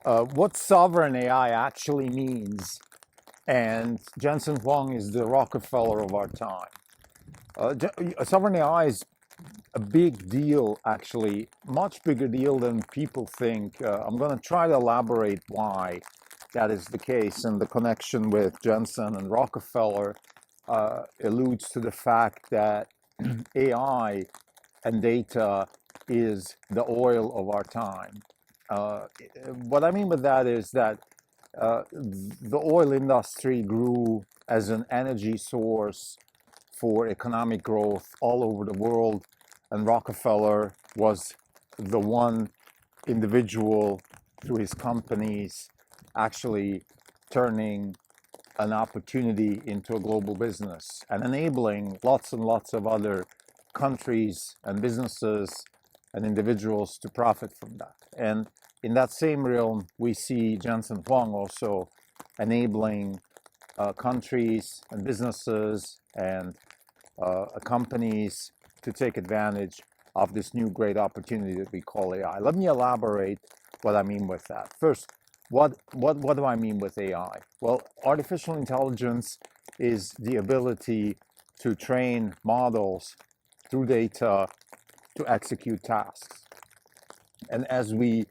what sovereign AI actually means. And Jensen Huang is the Rockefeller of our time. Sovereign AI is a big deal, actually, much bigger deal than people think. I'm going to try to elaborate why that is the case, and the connection with Jensen and Rockefeller alludes to the fact that AI and data is the oil of our time. Uh, what I mean by that is that the oil industry grew as an energy source for economic growth all over the world, and Rockefeller was the one individual through his companies actually turning an opportunity into a global business and enabling lots and lots of other countries and businesses and individuals to profit from that. And in that same realm, we see Jensen Huang also enabling countries and businesses and companies to take advantage of this new great opportunity that we call AI. Let me elaborate what I mean with that. First, what do I mean with AI? Well, artificial intelligence is the ability to train models through data to execute tasks. And as we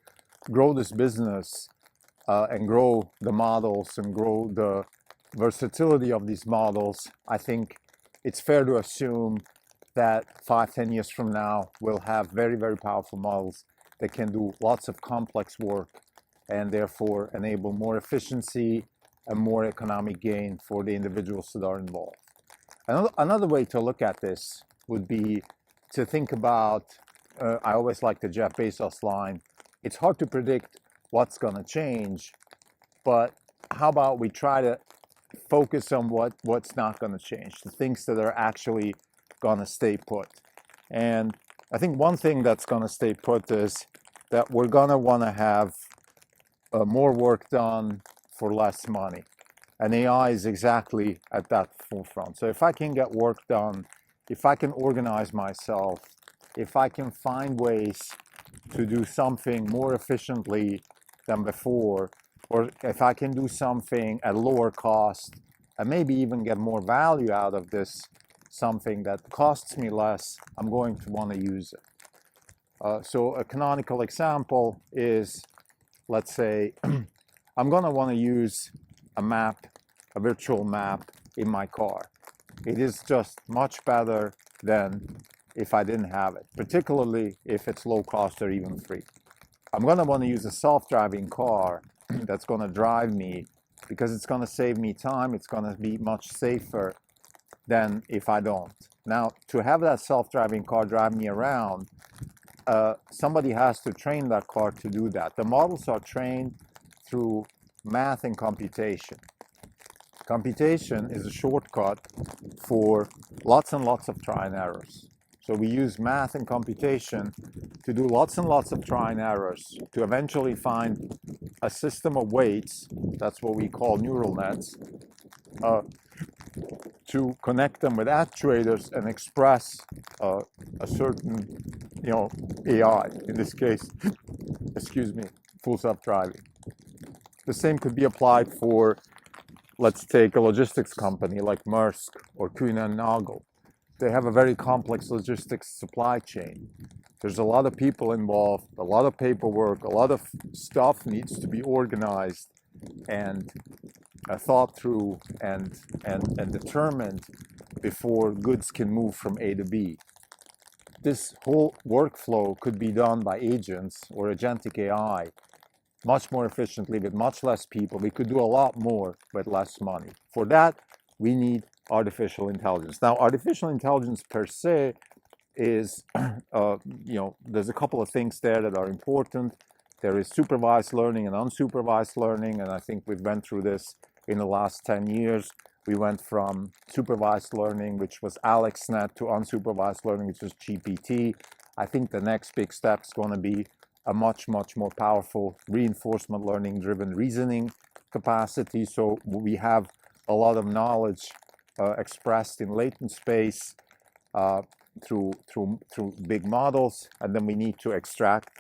grow this business and grow the models and grow the versatility of these models, I think it's fair to assume that 5, 10 years from now, we'll have very, very powerful models that can do lots of complex work and therefore enable more efficiency and more economic gain for the individuals that are involved. Another way to look at this would be to think about, I always like the Jeff Bezos line, it's hard to predict what's going to change, but how about we try to focus on what's not going to change, the things that are actually going to stay put. And I think one thing that's going to stay put is that we're going to want to have more work done for less money. And AI is exactly at that forefront. So if I can get work done, if I can organize myself, if I can find ways to do something more efficiently than before, or if I can do something at lower cost and maybe even get more value out of this, something that costs me less, I'm going to want to use it. So a canonical example is, let's say, I'm going to want to use a map, a virtual map in my car. It is just much better than if I didn't have it, particularly if it's low cost or even free. I'm going to want to use a self-driving car that's going to drive me because it's going to save me time. It's going to be much safer than if I don't. Now, to have that self-driving car drive me around, somebody has to train that car to do that. The models are trained through math and computation. Computation is a shortcut for lots and lots of try and errors. So we use math and computation to do lots and lots of try and errors to eventually find a system of weights, that's what we call neural nets, to connect them with actuators and express a certain, AI, in this case, excuse me, full self-driving. The same could be applied for, let's take a logistics company like Maersk or Kuehne & Nagel. They have a very complex logistics supply chain. There's a lot of people involved, a lot of paperwork, a lot of stuff needs to be organized and thought through and determined before goods can move from A to B. This whole workflow could be done by agents or agentic AI much more efficiently with much less people. We could do a lot more with less money. For that, we need artificial intelligence. Now, artificial intelligence per se is, there's a couple of things there that are important. There is supervised learning and unsupervised learning, and I think we've went through this in the last 10 years. We went from supervised learning, which was AlexNet, to unsupervised learning, which was GPT. I think the next big step is going to be a much, much more powerful reinforcement learning driven reasoning capacity. So we have a lot of knowledge expressed in latent space through big models, and then we need to extract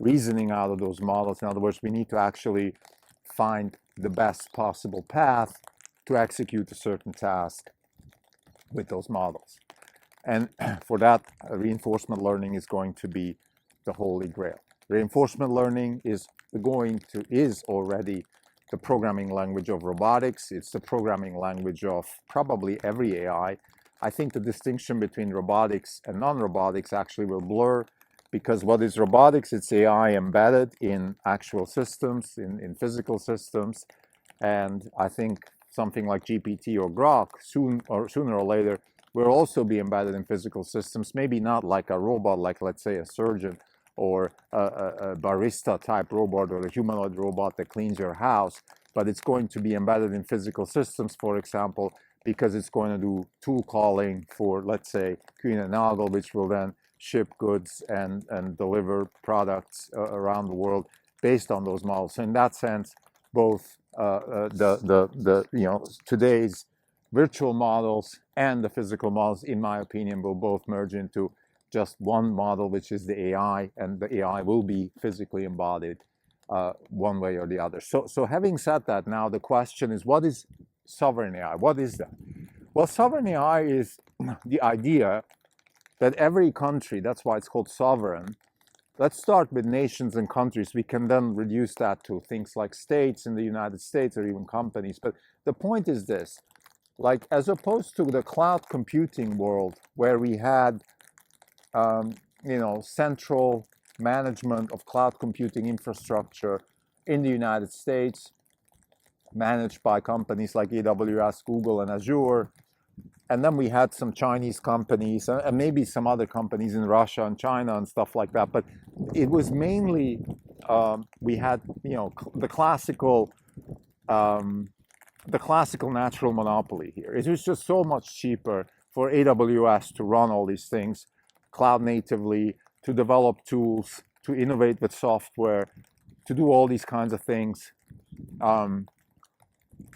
reasoning out of those models. In other words, we need to actually find the best possible path to execute a certain task with those models. And for that, reinforcement learning is going to be the holy grail. Reinforcement learning is already the programming language of robotics. It's the programming language of probably every AI. I think the distinction between robotics and non-robotics actually will blur, because what is robotics? It's AI embedded in actual systems, in physical systems. And I think something like GPT or Grok sooner or later will also be embedded in physical systems, maybe not like a robot, like let's say a surgeon or a barista type robot or a humanoid robot that cleans your house, but it's going to be embedded in physical systems, for example, because it's going to do tool calling for, let's say, Kuehne and Nagel, which will then ship goods and deliver products around the world based on those models. So in that sense, both today's virtual models and the physical models, in my opinion, will both merge into just one model, which is the AI, and the AI will be physically embodied one way or the other. So having said that, now the question is, what is sovereign AI? What is that? Well, sovereign AI is the idea that every country, that's why it's called sovereign. Let's start with nations and countries. We can then reduce that to things like states in the United States or even companies. But the point is this, like as opposed to the cloud computing world where we had, central management of cloud computing infrastructure in the United States, managed by companies like AWS, Google, and Azure. And then we had some Chinese companies and maybe some other companies in Russia and China and stuff like that. But it was mainly, we had, the classical natural monopoly here. It was just so much cheaper for AWS to run all these things cloud natively, to develop tools, to innovate with software, to do all these kinds of things,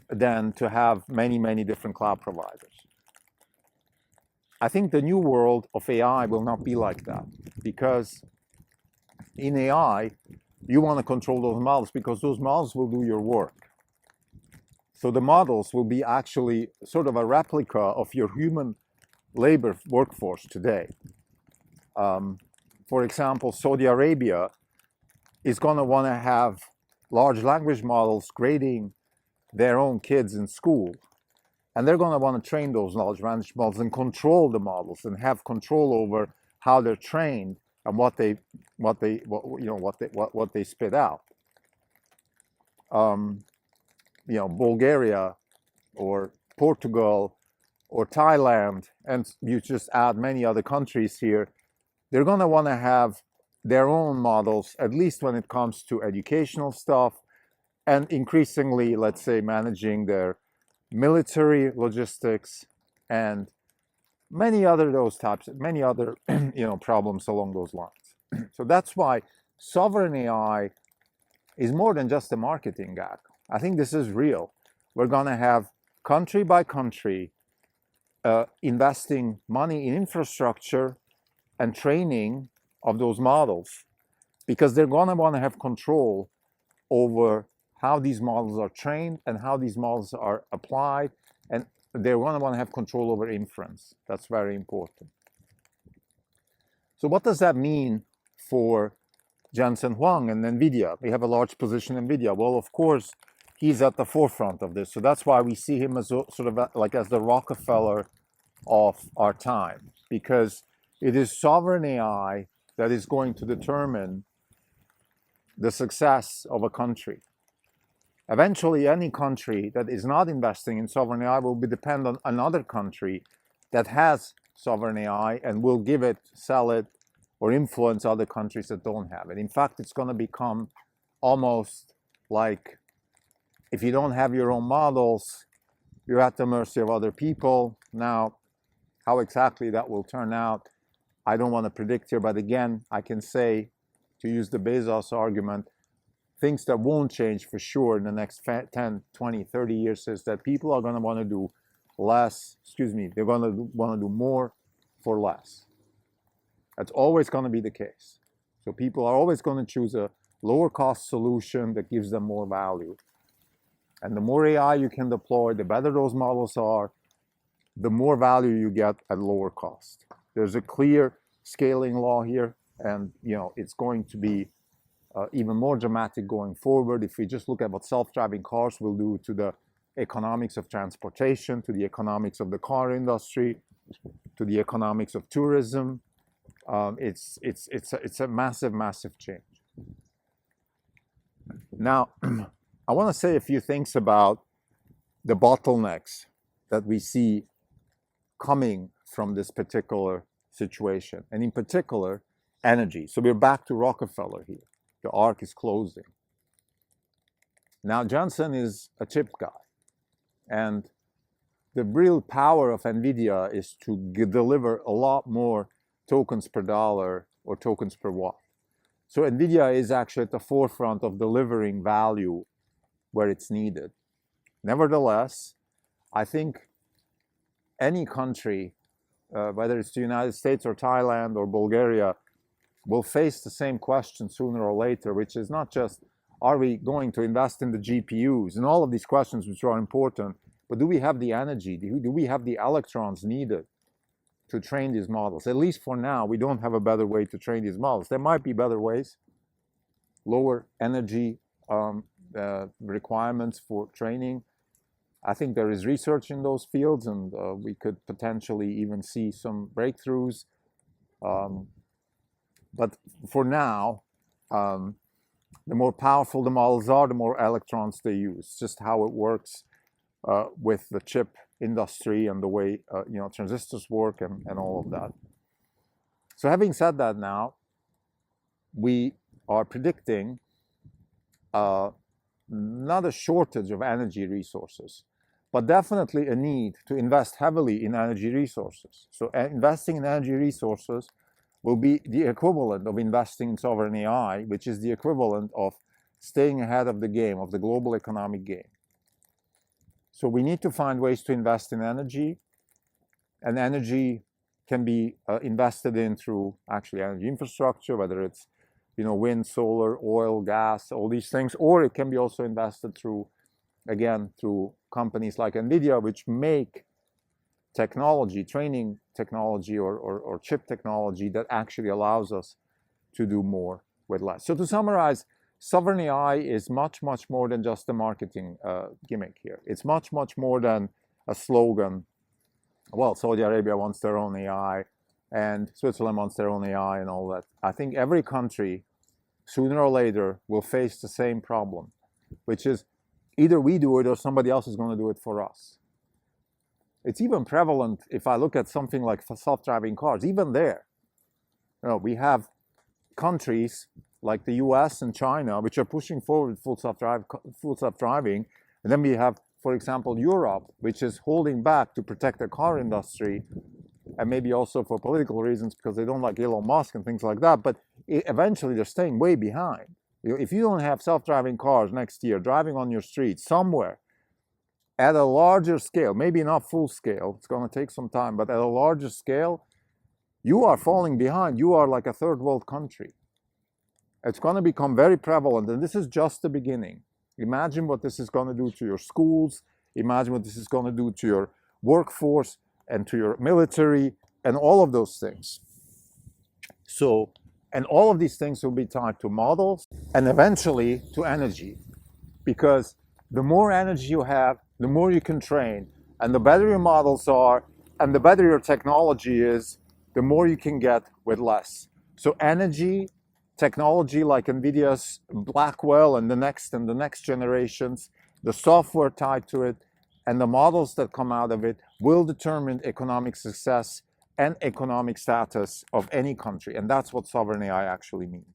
than to have many, many different cloud providers. I think the new world of AI will not be like that, because in AI, you want to control those models because those models will do your work. So the models will be actually sort of a replica of your human labor workforce today. For example, Saudi Arabia is going to want to have large language models grading their own kids in school. And they're going to want to train those large language models and control the models and have control over how they're trained and what they spit out. Bulgaria or Portugal or Thailand, and you just add many other countries here, they're going to want to have their own models, at least when it comes to educational stuff, and increasingly, let's say, managing their military logistics and many other problems along those lines. So that's why sovereign AI is more than just a marketing gag. I think this is real. We're going to have country by country investing money in infrastructure and training of those models, because they're going to want to have control over how these models are trained and how these models are applied, and they're going to want to have control over inference. That's very important. So what does that mean for Jensen Huang and NVIDIA? We have a large position in NVIDIA. Well, of course, he's at the forefront of this. So that's why we see him as sort of like as the Rockefeller of our time, because it is sovereign AI that is going to determine the success of a country. Eventually, any country that is not investing in sovereign AI will be dependent on another country that has sovereign AI and will give it, sell it, or influence other countries that don't have it. In fact, it's going to become almost like if you don't have your own models, you're at the mercy of other people. Now, how exactly that will turn out, I don't want to predict here, but again, I can say, to use the Bezos argument, things that won't change for sure in the next 10, 20, 30 years is that people are going to want to do they're going to want to do more for less. That's always going to be the case. So people are always going to choose a lower cost solution that gives them more value. And the more AI you can deploy, the better those models are, the more value you get at lower cost. There's a clear scaling law here, and it's going to be even more dramatic going forward. If we just look at what self-driving cars will do to the economics of transportation, to the economics of the car industry, to the economics of tourism, it's a massive, massive change. Now, I want to say a few things about the bottlenecks that we see coming from this particular situation, and in particular, energy. So we're back to Rockefeller here. The arc is closing. Now, Jensen is a chip guy, and the real power of NVIDIA is to deliver a lot more tokens per dollar or tokens per watt. So NVIDIA is actually at the forefront of delivering value where it's needed. Nevertheless, I think any country, whether it's the United States or Thailand or Bulgaria, will face the same question sooner or later, which is not just, are we going to invest in the GPUs and all of these questions which are important, but do we have the energy? Do we have the electrons needed to train these models? At least for now, we don't have a better way to train these models. There might be better ways, lower energy requirements for training. I think there is research in those fields, and we could potentially even see some breakthroughs. But for now, the more powerful the models are, the more electrons they use. Just how it works with the chip industry and the way transistors work and all of that. So having said that, now we are predicting not a shortage of energy resources, but definitely a need to invest heavily in energy resources. So investing in energy resources will be the equivalent of investing in sovereign AI, which is the equivalent of staying ahead of the game, of the global economic game. So we need to find ways to invest in energy, and energy can be invested in through actually energy infrastructure, whether it's wind, solar, oil, gas, all these things, or it can be also invested through, again, through companies like NVIDIA, which make technology, training technology or chip technology that actually allows us to do more with less. So to summarize, sovereign AI is much, much more than just a marketing gimmick here. It's much, much more than a slogan. Well, Saudi Arabia wants their own AI, and Switzerland wants their own AI and all that. I think every country, sooner or later, will face the same problem, which is either we do it or somebody else is going to do it for us. It's even prevalent if I look at something like self-driving cars. Even there, we have countries like the US and China, which are pushing forward full self-driving. And then we have, for example, Europe, which is holding back to protect the car industry, and maybe also for political reasons because they don't like Elon Musk and things like that. But eventually they're staying way behind. If you don't have self-driving cars next year driving on your street somewhere at a larger scale, maybe not full scale, it's going to take some time, but at a larger scale, you are falling behind. You are like a third world country. It's going to become very prevalent, and this is just the beginning. Imagine what this is going to do to your schools. Imagine what this is going to do to your workforce and to your military and all of those things. So, and all of these things will be tied to models and eventually to energy, because the more energy you have, the more you can train, and the better your models are, and the better your technology is, the more you can get with less. So energy, technology like NVIDIA's Blackwell and the next generations, the software tied to it, and the models that come out of it will determine economic success and economic status of any country. And that's what sovereign AI actually means.